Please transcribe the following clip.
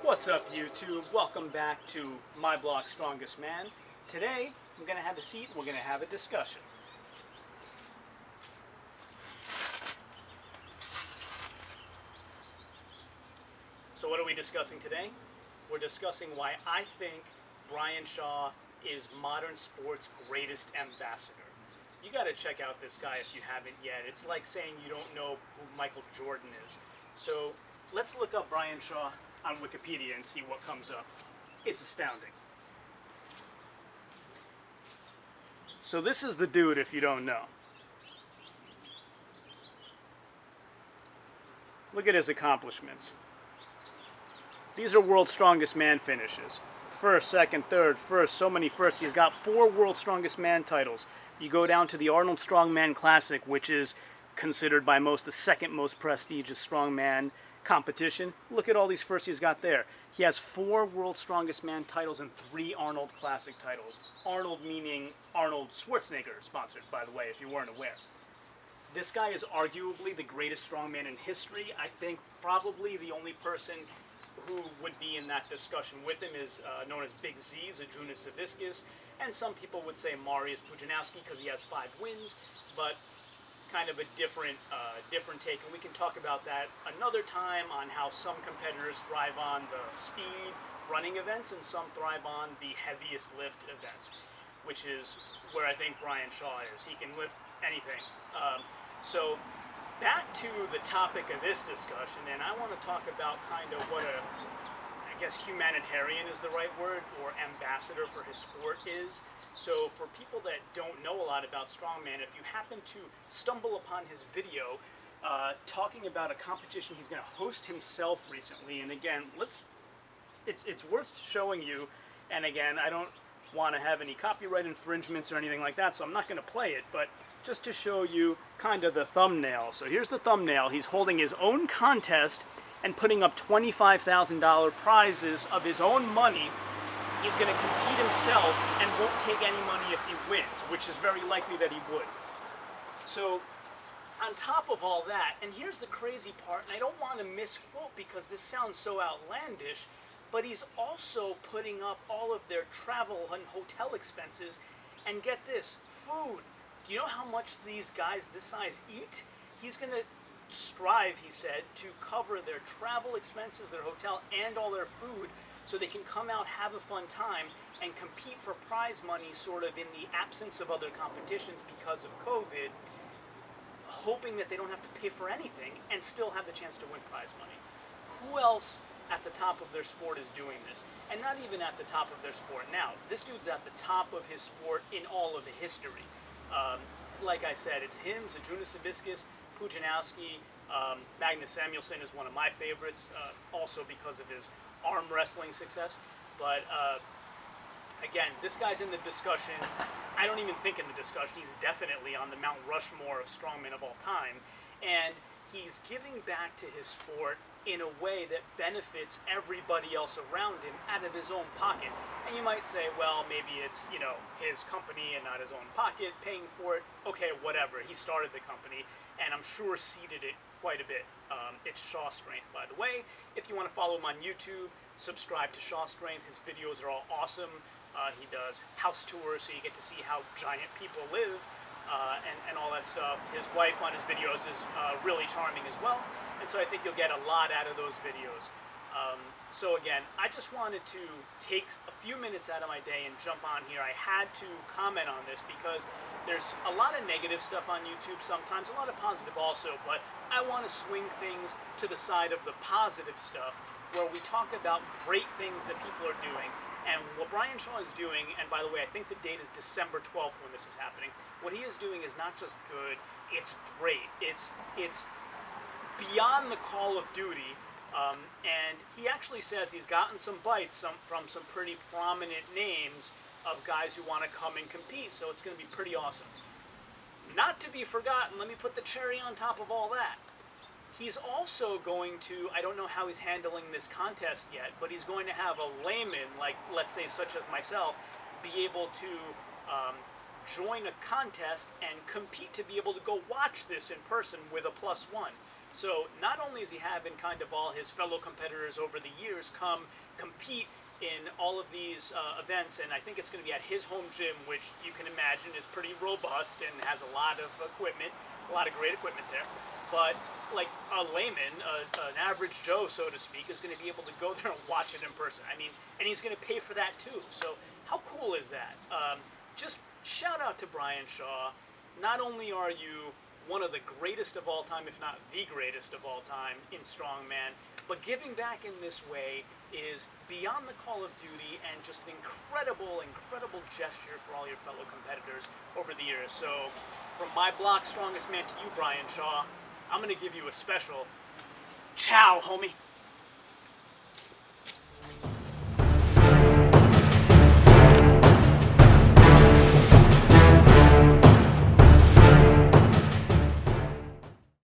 What's up, YouTube? Welcome back to my blog, Strongest Man. Today, I'm going to have a seat and we're going to have a discussion. So what are we discussing today? We're discussing why I think Brian Shaw is modern sports' greatest ambassador. You got to check out this guy if you haven't yet. It's like saying you don't know who Michael Jordan is. So let's look up Brian Shaw on Wikipedia and see what comes up. It's astounding. So this is the dude if you don't know. Look at his accomplishments. These are World's Strongest Man finishes. First, second, third, first, so many firsts. He's got 4 World's Strongest Man titles. You go down to the Arnold Strongman Classic, which is considered by most the second most prestigious strongman competition. Look at all these firsts he's got there. He has 4 World's Strongest Man titles and 3 Arnold Classic titles. Arnold meaning Arnold Schwarzenegger, sponsored, by the way, if you weren't aware. This guy is arguably the greatest strongman in history. I think probably the only person who would be in that discussion with him is known as Big Z, Zydrunas Savickas, and some people would say Mariusz Pudzianowski because he has 5 wins, but kind of a different take, and we can talk about that another time on how some competitors thrive on the speed running events and some thrive on the heaviest lift events, which is where I think Brian Shaw is. He can lift anything. So back to the topic of this discussion, and I want to talk about kind of what I guess humanitarian is the right word, or ambassador for his sport is. So for people that don't know a lot about Strongman, if you happen to stumble upon his video talking about a competition he's going to host himself recently, and again, it's worth showing you, and again, I don't want to have any copyright infringements or anything like that, so I'm not going to play it, but just to show you kind of the thumbnail. So here's the thumbnail. He's holding his own contest and putting up $25,000 prizes of his own money. He's going to compete himself and won't take any money if he wins, which is very likely that he would. So on top of all that, and here's the crazy part, and I don't want to misquote because this sounds so outlandish, but he's also putting up all of their travel and hotel expenses, and get this, food. Do you know how much these guys this size eat? He's going to strive, he said, to cover their travel expenses, their hotel, and all their food, so they can come out, have a fun time, and compete for prize money sort of in the absence of other competitions because of COVID, hoping that they don't have to pay for anything and still have the chance to win prize money. Who else at the top of their sport is doing this? And not even at the top of their sport now. This dude's at the top of his sport in all of the history. Like I said, it's him, Zydrunas Savickas, Pudzianowski, Magnus Samuelsson is one of my favorites, also because of his arm wrestling success. But again, this guy's in the discussion. I don't even think in the discussion. He's definitely on the Mount Rushmore of strongmen of all time. And he's giving back to his sport in a way that benefits everybody else around him out of his own pocket. And you might say, well, maybe it's, you know, his company and not his own pocket paying for it. Okay, whatever. He started the company, and I'm sure seeded it quite a bit. It's Shaw Strength, by the way. If you want to follow him on YouTube, subscribe to Shaw Strength. His videos are all awesome. He does house tours, so you get to see how giant people live and all that stuff. His wife on his videos is really charming as well, and so I think you'll get a lot out of those videos. So again, I just wanted to take a few minutes out of my day and jump on here. I had to comment on this because there's a lot of negative stuff on YouTube sometimes, a lot of positive also, but I want to swing things to the side of the positive stuff where we talk about great things that people are doing. And what Brian Shaw is doing, and by the way, I think the date is December 12th when this is happening, what he is doing is not just good, it's great. It's beyond the call of duty. And he actually says he's gotten some bites from some pretty prominent names of guys who want to come and compete, so it's going to be pretty awesome. Not to be forgotten, let me put the cherry on top of all that. He's also going to, I don't know how he's handling this contest yet, but he's going to have a layman, like let's say such as myself, be able to join a contest and compete to be able to go watch this in person with a +1. So not only is he having kind of all his fellow competitors over the years come compete in all of these events, and I think it's going to be at his home gym, which you can imagine is pretty robust and has a lot of equipment, a lot of great equipment there. But like a layman, an average Joe, so to speak, is going to be able to go there and watch it in person. I mean, and he's going to pay for that too. So how cool is that? Just shout out to Brian Shaw. Not only are you one of the greatest of all time, if not the greatest of all time in strongman, but giving back in this way is beyond the call of duty and just an incredible, incredible gesture for all your fellow competitors over the years. So from my block strongest man to you, Brian Shaw, I'm going to give you a special ciao, homie.